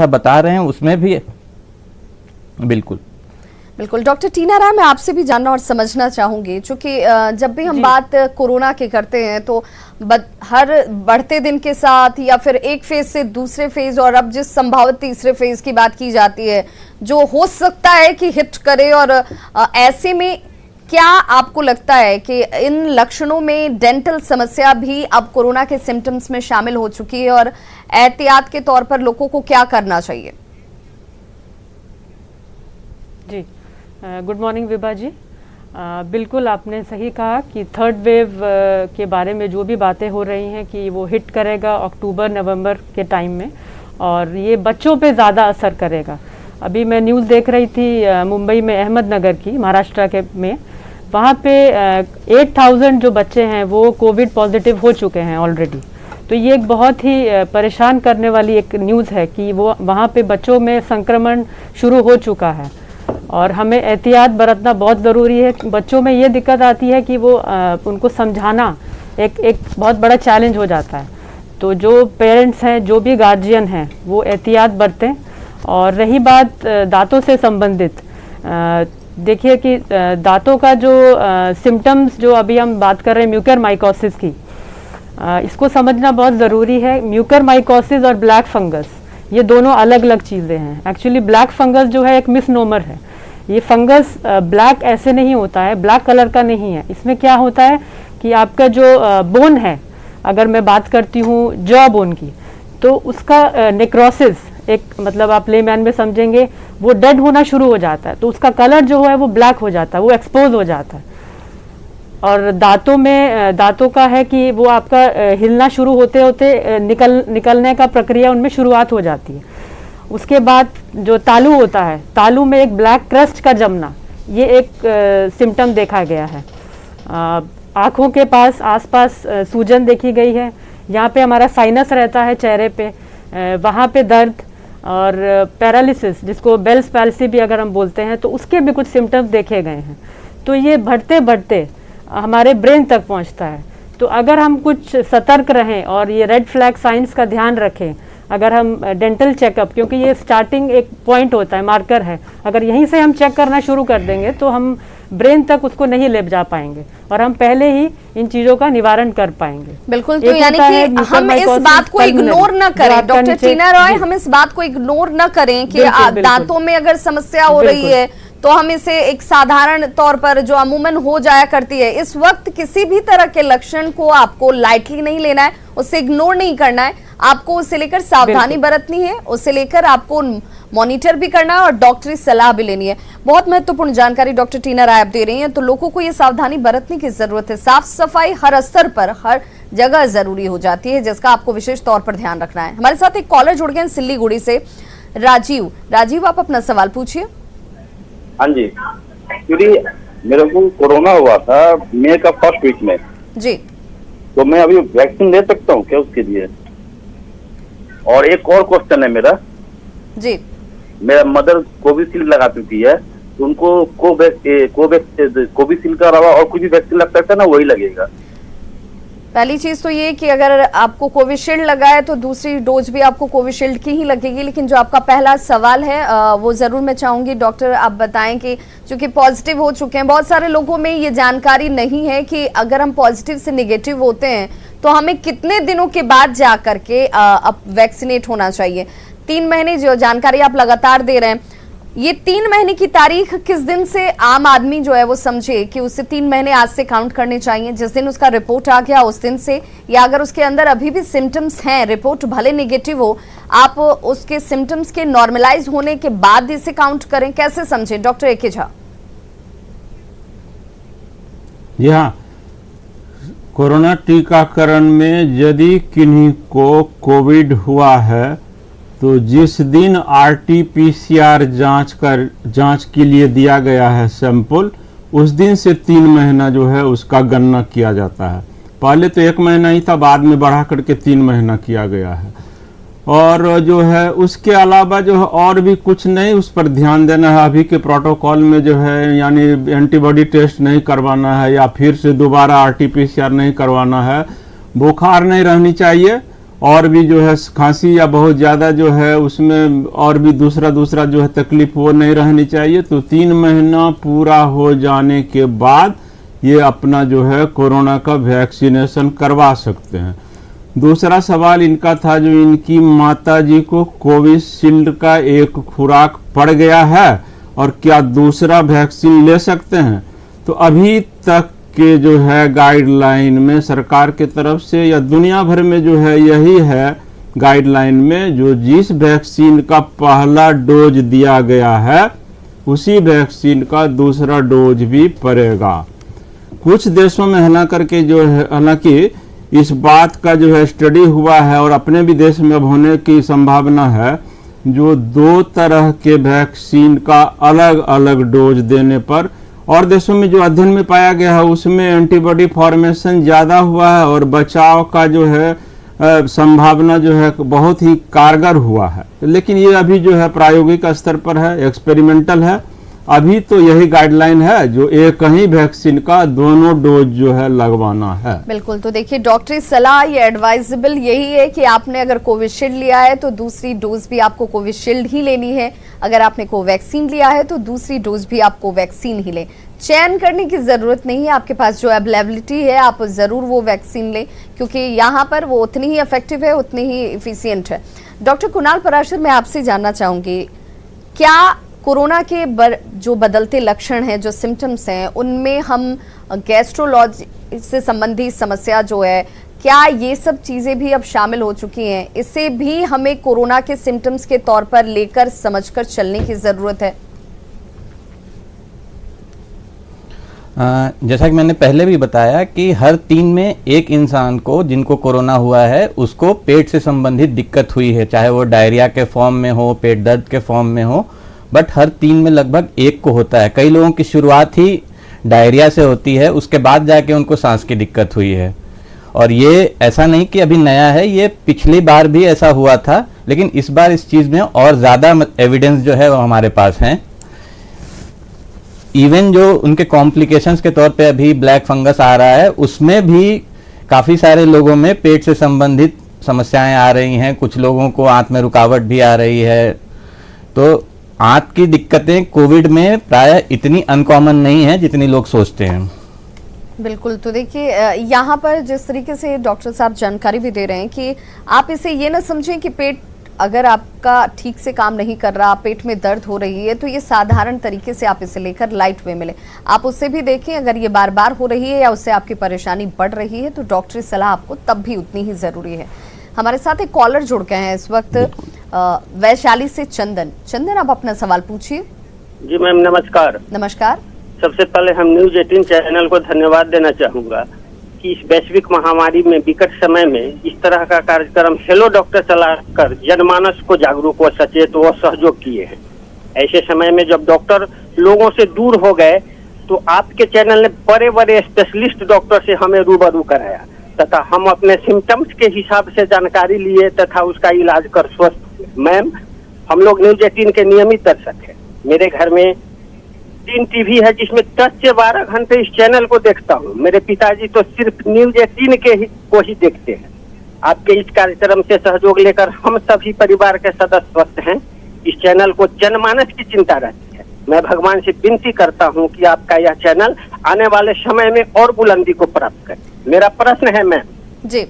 बता रहे हैं उसमें भी बिल्कुल बिल्कुल। डॉक्टर टीना राय, मैं आपसे भी जानना और समझना चाहूंगी, क्योंकि जब भी हम बात कोरोना की करते हैं तो हर बढ़ते दिन के साथ या फिर एक फेज से दूसरे फेज और अब जिस संभावित तीसरे फेज की बात की जाती है जो हो सकता है कि हिट करे, और ऐसे में क्या आपको लगता है कि इन लक्षणों में डेंटल समस्या भी अब कोरोना के सिम्टम्स में शामिल हो चुकी है, और एहतियात के तौर पर लोगों को क्या करना चाहिए? जी, गुड मॉर्निंग विभा जी। बिल्कुल आपने सही कहा कि थर्ड वेव के बारे में जो भी बातें हो रही हैं कि वो हिट करेगा अक्टूबर नवंबर के टाइम में, और ये बच्चों पे ज़्यादा असर करेगा। अभी मैं न्यूज़ देख रही थी मुंबई में, अहमदनगर की, महाराष्ट्र के में, वहाँ पे 8000 जो बच्चे हैं वो कोविड पॉजिटिव हो चुके हैं ऑलरेडी। तो ये एक बहुत ही परेशान करने वाली एक न्यूज़ है कि वो वहाँ पे बच्चों में संक्रमण शुरू हो चुका है, और हमें एहतियात बरतना बहुत ज़रूरी है। बच्चों में ये दिक्कत आती है कि वो उनको समझाना एक बहुत बड़ा चैलेंज हो जाता है। तो जो पेरेंट्स हैं, जो भी गार्जियन हैं, वो एहतियात बरतें। और रही बात दांतों से संबंधित, देखिए कि दांतों का जो सिम्टम्स जो अभी हम बात कर रहे हैं म्यूकर माइकोसिस की, इसको समझना बहुत ज़रूरी है। म्यूकर माइकोसिस और ब्लैक फंगस ये दोनों अलग अलग चीज़ें हैं। एक्चुअली ब्लैक फंगस जो है एक मिसनोमर है। ये फंगस ब्लैक ऐसे नहीं होता है, ब्लैक कलर का नहीं है। इसमें क्या होता है कि आपका जो बोन है, अगर मैं बात करती हूँ जॉ बोन की, तो उसका नेक्रोसिस, एक मतलब आप लेमैन में समझेंगे, वो डेड होना शुरू हो जाता है, तो उसका कलर जो है वो ब्लैक हो जाता है, वो एक्सपोज हो जाता है। और दांतों में, दांतों का है कि वो आपका हिलना शुरू होते होते निकलने का प्रक्रिया उनमें शुरुआत हो जाती है। उसके बाद जो तालू होता है, तालू में एक ब्लैक क्रस्ट का जमना, ये एक सिम्टम देखा गया है। आँखों के पास आसपास सूजन देखी गई है। यहाँ पे हमारा साइनस रहता है चेहरे पे, वहाँ पे दर्द, और पैरालिसिस जिसको बेल्स पैल्सी भी अगर हम बोलते हैं, तो उसके भी कुछ सिम्टम्स देखे गए हैं। तो ये बढ़ते बढ़ते हमारे ब्रेन तक पहुंचता है। तो अगर हम कुछ सतर्क रहें और ये रेड फ्लैग साइंस का ध्यान रखें, अगर हम डेंटल चेकअप, क्योंकि ये स्टार्टिंग एक पॉइंट होता है, मार्कर है, अगर यहीं से हम चेक करना शुरू कर देंगे तो हम ब्रेन तक उसको नहीं ले जा पाएंगे, और हम पहले ही इन चीजों का निवारण कर पाएंगे। बिल्कुल। तो यानी कि हम इस बात को इग्नोर न करें, डॉक्टर टीना रॉय, हम इस बात को इग्नोर न करें कि दांतों में अगर समस्या हो रही है तो हम इसे एक साधारण तौर पर जो अमूमन हो जाया करती है, इस वक्त किसी भी तरह के लक्षण को आपको लाइटली नहीं लेना है, उसे इग्नोर नहीं करना है, आपको उसे लेकर सावधानी बरतनी है, उसे लेकर आपको मॉनिटर भी करना है और डॉक्टरी सलाह भी लेनी है। बहुत महत्वपूर्ण जानकारी डॉक्टर टीना राय आप दे रही हैं। तो लोगों को ये सावधानी बरतने की जरूरत है। साफ सफाई हर स्तर पर, हर जगह जरूरी हो जाती है, जिसका आपको विशेष तौर पर ध्यान रखना है। हमारे साथ एक कॉलर जुड़ गए हैं सिल्लीगुड़ी से, राजीव। राजीव, आप अपना सवाल पूछिए। हाँ जी, क्योंकि मेरे को कोरोना हुआ था मई का फर्स्ट वीक में जी, तो मैं अभी वैक्सीन ले सकता हूँ क्या उसके लिए? और एक और क्वेश्चन है मेरा जी। मेरा मदर कोविशील्ड लगा चुकी है, तो उनको कोविशील्ड का अलावा और कुछ भी वैक्सीन लग सकता है ना, वही लगेगा? पहली चीज तो ये कि अगर आपको कोविशील्ड लगा है तो दूसरी डोज भी आपको कोविशील्ड की ही लगेगी। लेकिन जो आपका पहला सवाल है वो जरूर मैं चाहूंगी डॉक्टर आप बताएं कि चूंकि पॉजिटिव हो चुके हैं, बहुत सारे लोगों में ये जानकारी नहीं है कि अगर हम पॉजिटिव से नेगेटिव होते हैं तो हमें कितने दिनों के बाद जा करके अब वैक्सीनेट होना चाहिए। 3 महीने जो जानकारी आप लगातार दे रहे हैं, ये 3 महीने की तारीख किस दिन से आम आदमी जो है वो समझे कि उसे 3 महीने आज से काउंट करने चाहिए? जिस दिन उसका रिपोर्ट आ गया उस दिन से, या अगर उसके अंदर अभी भी सिम्टम्स हैं, रिपोर्ट भले नेगेटिव हो, आप उसके सिम्टम्स के नॉर्मलाइज होने के बाद इसे काउंट करें? कैसे समझे डॉक्टर एके झा? जी हाँ, कोरोना टीकाकरण में यदि किन्हीं को कोविड हुआ है तो जिस दिन RT-PCR जांच के लिए दिया गया है सैंपल, उस दिन से 3 महीना जो है उसका गणना किया जाता है। पहले तो 1 महीना ही था, बाद में बढ़ा करके 3 महीना किया गया है। और जो है उसके अलावा जो है और भी कुछ नहीं, उस पर ध्यान देना है। अभी के प्रोटोकॉल में जो है यानी एंटीबॉडी टेस्ट नहीं करवाना है, या फिर से दोबारा RT-PCR नहीं करवाना है, बुखार नहीं रहनी चाहिए, और भी जो है खांसी या बहुत ज़्यादा जो है उसमें और भी दूसरा जो है तकलीफ वो नहीं रहनी चाहिए। तो 3 महीना पूरा हो जाने के बाद ये अपना जो है कोरोना का वैक्सीनेशन करवा सकते हैं। दूसरा सवाल इनका था जो इनकी माताजी को कोविशील्ड का एक खुराक पड़ गया है और क्या दूसरा वैक्सीन ले सकते हैं। तो अभी तक के जो है गाइडलाइन में सरकार के तरफ से या दुनिया भर में जो है यही है गाइडलाइन में, जो जिस वैक्सीन का पहला डोज दिया गया है उसी वैक्सीन का दूसरा डोज भी पड़ेगा। कुछ देशों में हालांकि इस बात का जो है स्टडी हुआ है और अपने भी देश में अब होने की संभावना है, जो 2 तरह के वैक्सीन का अलग अलग डोज देने पर, और देशों में जो अध्ययन में पाया गया है उसमें एंटीबॉडी फॉर्मेशन ज़्यादा हुआ है और बचाव का जो है संभावना जो है बहुत ही कारगर हुआ है। लेकिन ये अभी जो है प्रायोगिक स्तर पर है, एक्सपेरिमेंटल है। अभी तो यही गाइडलाइन है जो एक ही वैक्सीन का दोनों डोज जो है लगवाना है। बिल्कुल, तो देखिए डॉक्टरी सलाह ये एडवाइजेबल यही है कि आपने अगर कोविशील्ड लिया है तो दूसरी डोज भी आपको कोविशील्ड ही लेनी है। अगर आपने कोवैक्सीन लिया है तो दूसरी डोज भी आप कोवैक्सीन ही लें। चयन करने की जरूरत नहीं है, आपके पास जो अवेलेबिलिटी है आप जरूर वो वैक्सीन लें, क्योंकि यहाँ पर वो उतनी ही इफेक्टिव है, उतनी ही इफिशियंट है। डॉक्टर कुणाल पराशर, मैं आपसे जानना चाहूंगी, क्या कोरोना के जो बदलते लक्षण हैं, जो सिम्टम्स हैं, उनमें हम गैस्ट्रोलॉजी से संबंधी समस्या जो है, क्या ये सब चीजें भी अब शामिल हो चुकी हैं? इससे भी हमें कोरोना के सिम्टम्स के तौर पर लेकर समझकर चलने की जरूरत है। जैसा कि मैंने पहले भी बताया कि हर 3 में एक इंसान को जिनको कोरोना हुआ है उसको पेट से संबंधित दिक्कत हुई है, चाहे वो डायरिया के फॉर्म में हो, पेट दर्द के फॉर्म में हो, बट हर 3 में लगभग एक को होता है। कई लोगों की शुरुआत ही डायरिया से होती है, उसके बाद जाके उनको सांस की दिक्कत हुई है। और ये ऐसा नहीं कि अभी नया है, ये पिछली बार भी ऐसा हुआ था, लेकिन इस बार इस चीज़ में और ज़्यादा एविडेंस जो है वो हमारे पास हैं। इवन जो उनके कॉम्प्लिकेशंस के तौर पे अभी ब्लैक फंगस आ रहा है, उसमें भी काफ़ी सारे लोगों में पेट से संबंधित समस्याएं आ रही हैं। कुछ लोगों को आंत में रुकावट भी आ रही है। तो आंत की दिक्कतें कोविड में प्राय इतनी अनकॉमन नहीं है जितनी लोग सोचते हैं। बिल्कुल, तो देखिए यहाँ पर जिस तरीके से डॉक्टर साहब जानकारी भी दे रहे हैं कि आप इसे ये ना समझें कि पेट अगर आपका ठीक से काम नहीं कर रहा, पेट में दर्द हो रही है, तो ये साधारण तरीके से आप इसे लेकर लाइट वे में लें। आप उससे भी देखें, अगर ये बार बार हो रही है या उससे आपकी परेशानी बढ़ रही है तो डॉक्टरी सलाह आपको तब भी उतनी ही जरूरी है। हमारे साथ एक कॉलर जुड़ गए हैं इस वक्त, वैशाली से चंदन, आप अपना सवाल पूछिए। जी मैम, नमस्कार। नमस्कार। सबसे पहले हम न्यूज 18 चैनल को धन्यवाद देना चाहूंगा कि इस वैश्विक महामारी में, विकट समय में इस तरह का कार्यक्रम हेलो डॉक्टर चलाकर जनमानस को जागरूक व सचेत व सहयोग किए हैं। ऐसे समय में जब डॉक्टर लोगों से दूर हो गए तो आपके चैनल ने बड़े बड़े स्पेशलिस्ट डॉक्टर से हमें रूबरू कराया तथा हम अपने सिम्टम्स के हिसाब से जानकारी लिए तथा उसका इलाज कर स्वस्थ हुए। मैम, हम लोग न्यूज 18 के नियमित दर्शक हैं। मेरे घर में 3 टीवी है जिसमें 10 से 12 घंटे इस चैनल को देखता हूँ। मेरे पिताजी तो सिर्फ न्यूज 18 को ही देखते हैं। आपके इस कार्यक्रम से सहयोग लेकर हम सभी परिवार के सदस्य स्वस्थ हैं। इस चैनल को जनमानस की चिंता रहती है। मैं भगवान से विनती करता हूँ कि आपका यह चैनल आने वाले समय में और बुलंदी को प्राप्त करे। मेरा प्रश्न है मैम जी,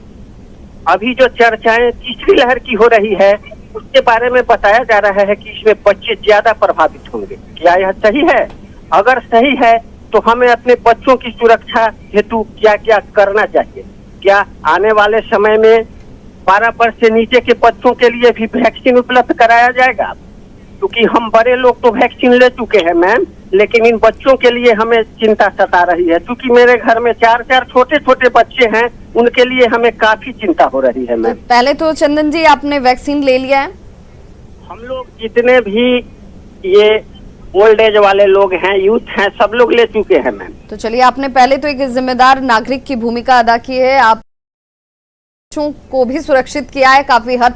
अभी जो चर्चाएं तीसरी लहर की हो रही है उसके बारे में बताया जा रहा है कि इसमें बच्चे ज्यादा प्रभावित होंगे, क्या यह सही है? अगर सही है तो हमें अपने बच्चों की सुरक्षा हेतु क्या क्या करना चाहिए? क्या आने वाले समय में 12 वर्ष से नीचे के बच्चों के लिए भी वैक्सीन उपलब्ध कराया जाएगा? क्योंकि हम बड़े लोग तो वैक्सीन ले चुके हैं मैम, लेकिन इन बच्चों के लिए हमें चिंता सता रही है। क्योंकि मेरे घर में 4 छोटे छोटे बच्चे हैं, उनके लिए हमें काफी चिंता हो रही है मैम। पहले तो चंदन जी आपने वैक्सीन ले लिया है? हम लोग जितने भी ये ओल्ड एज वाले लोग हैं, यूथ हैं, सब लोग ले चुके हैं मैम। तो चलिए, आपने पहले तो एक जिम्मेदार नागरिक की भूमिका अदा की है, आप बच्चों को भी सुरक्षित किया है काफी हद